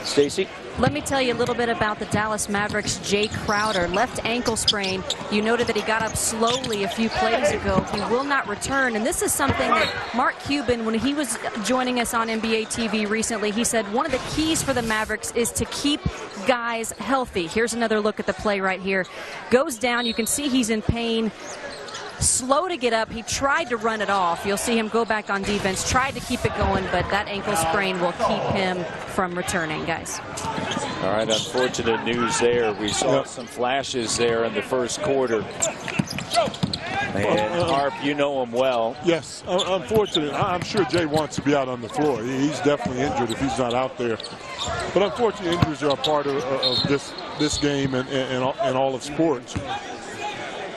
Stacy? Let me tell you a little bit about the Dallas Mavericks' Jay Crowder. Left ankle sprain. You noted that he got up slowly a few plays ago. He will not return. And this is something that Mark Cuban, when he was joining us on NBA TV recently, he said one of the keys for the Mavericks is to keep guys healthy. Here's another look at the play right here. Goes down. You can see he's in pain. Slow to get up. He tried to run it off. You'll see him go back on defense, tried to keep it going, but that ankle sprain will keep him from returning, guys. All right, unfortunate news there. We saw some flashes there in the first quarter. And Harp, you know him well. Yes, unfortunate. I'm sure Jay wants to be out on the floor. He's definitely injured if he's not out there. But unfortunately, injuries are a part of this game and all of sports.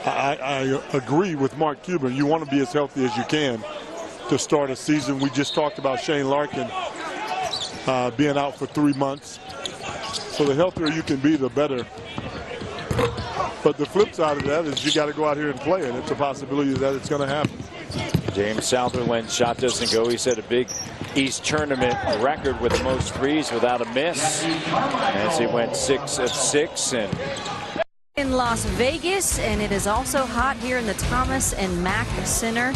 I agree with Mark Cuban. You want to be as healthy as you can to start a season. We just talked about Shane Larkin being out for 3 months. So the healthier you can be, the better. But the flip side of that is you got to go out here and play, and it's a possibility that it's going to happen. James Southerland, shot doesn't go. He set a big East tournament record with the most threes without a miss, as he went 6 of 6. And in Las Vegas, and it is also hot here in the Thomas and Mack Center.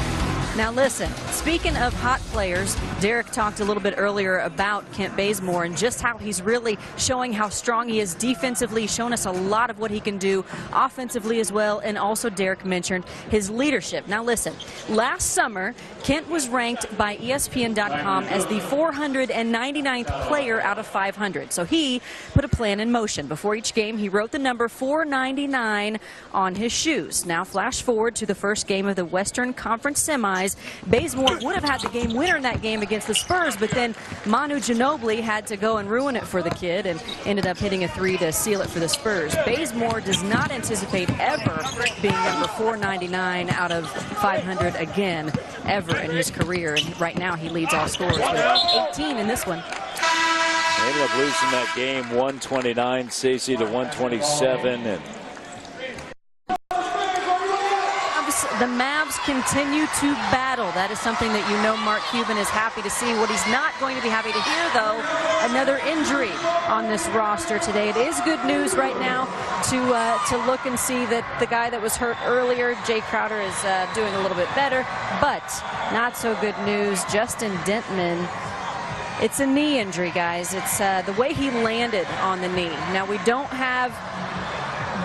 Now listen, speaking of hot players, Derek talked a little bit earlier about Kent Bazemore and just how he's really showing how strong he is defensively, shown us a lot of what he can do offensively as well, and also Derek mentioned his leadership. Now listen, last summer, Kent was ranked by ESPN.com as the 499th player out of 500. So he put a plan in motion. Before each game, he wrote the number 499 on his shoes. Now flash forward to the first game of the Western Conference semis. Bazemore would have had the game winner in that game against the Spurs, but then Manu Ginobili had to go and ruin it for the kid and ended up hitting a 3 to seal it for the Spurs. Bazemore does not anticipate ever being number 499 out of 500 again, ever in his career. And right now he leads all scorers with 18 in this one. They ended up losing that game 129, Stacy, to 127. And the Mavs continue to battle. That is something that you know Mark Cuban is happy to see. What he's not going to be happy to hear, though, another injury on this roster today. It is good news right now to look and see that the guy that was hurt earlier, Jay Crowder, is doing a little bit better. But not so good news, Justin Dentman. It's a knee injury, guys. It's the way he landed on the knee. Now, we don't have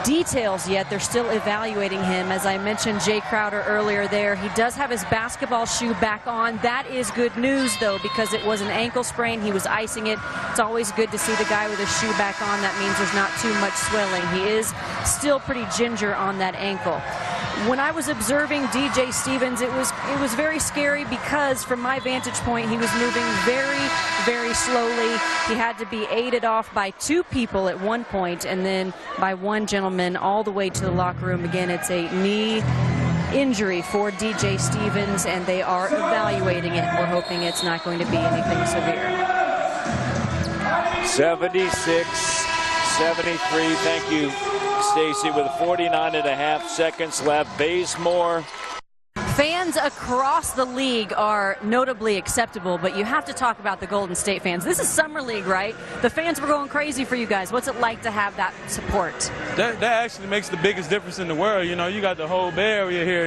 details yet. They're still evaluating him. As I mentioned Jay Crowder earlier there, he does have his basketball shoe back on. That is good news, though, because it was an ankle sprain. He was icing it. It's always good to see the guy with his shoe back on. That means there's not too much swelling. He is still pretty ginger on that ankle. When I was observing DJ Stevens, it was very scary because from my vantage point, he was moving very, very slowly. He had to be aided off by 2 people at one point and then by one gentleman all the way to the locker room. Again, it's a knee injury for DJ Stevens, and they are evaluating it. We're hoping it's not going to be anything severe. 76-73. Thank you, Stacy, with 49.5 seconds left. Bazemore. Fans across the league are notably acceptable, but you have to talk about the Golden State fans. This is Summer League, right? The fans were going crazy for you guys. What's it like to have that support? That actually makes the biggest difference in the world. You know, you got the whole Bay Area here,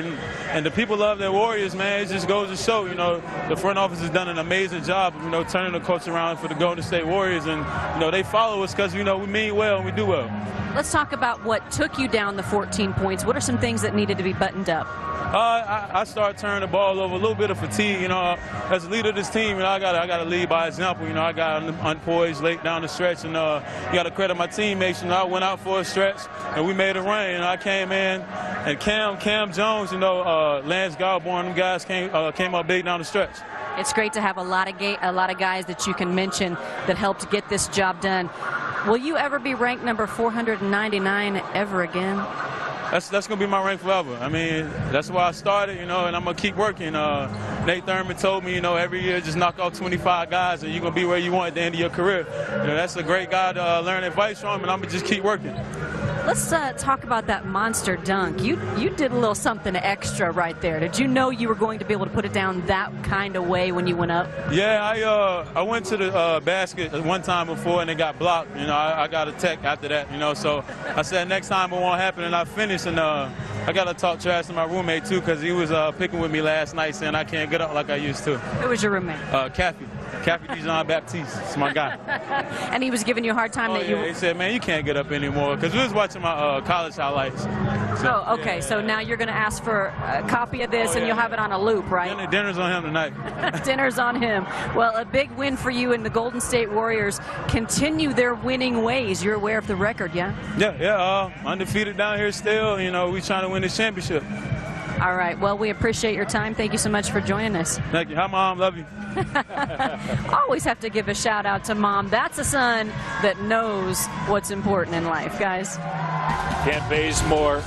and the people love their Warriors, man. It just goes to show, you know, the front office has done an amazing job of, you know, turning the culture around for the Golden State Warriors, and, you know, they follow us because, you know, we mean well and we do well. Let's talk about what took you down the 14 points. What are some things that needed to be buttoned up? I started turning the ball over, a little bit of fatigue. You know, as a leader of this team, you know, I got to lead by example. You know, I got unpoised late down the stretch, and you got to credit my teammates. You know, I went out for a stretch, and we made a run. And I came in, and Cam Jones, you know, Lance Galborn, them guys came up big down the stretch. It's great to have a lot of guys that you can mention that helped get this job done. Will you ever be ranked number 499 ever again? That's going to be my rank forever. I mean, that's why I started, you know, and I'm going to keep working. Nate Thurman told me, you know, every year just knock out 25 guys and you're going to be where you want at the end of your career. You know, that's a great guy to learn advice from, and I'm going to just keep working. let's talk about that monster dunk. You did a little something extra right there. Did you know you were going to be able to put it down that kind of way when you went up? Yeah, I went to the basket one time before and it got blocked. You know, I got a tech after that. You know, so I said next time it won't happen, and I finished. And I got to talk trash to my roommate too, because he was picking with me last night, saying I can't get up like I used to. Who was your roommate? Kathy Dijon Baptiste. It's my guy. And he was giving you a hard time that you... He said, man, you can't get up anymore, because we was watching my college highlights. So, oh, okay. Yeah. So now you're going to ask for a copy of this, and you'll have it on a loop, right? Dinner's on him tonight. Dinner's on him. Well, a big win for you, and the Golden State Warriors continue their winning ways. You're aware of the record, yeah? Yeah. Undefeated down here still. You know, we trying to win this championship. All right. Well, we appreciate your time. Thank you so much for joining us. Thank you. Hi, Mom. Love you. Always have to give a shout out to Mom. That's a son that knows what's important in life, guys. Kent Bazemore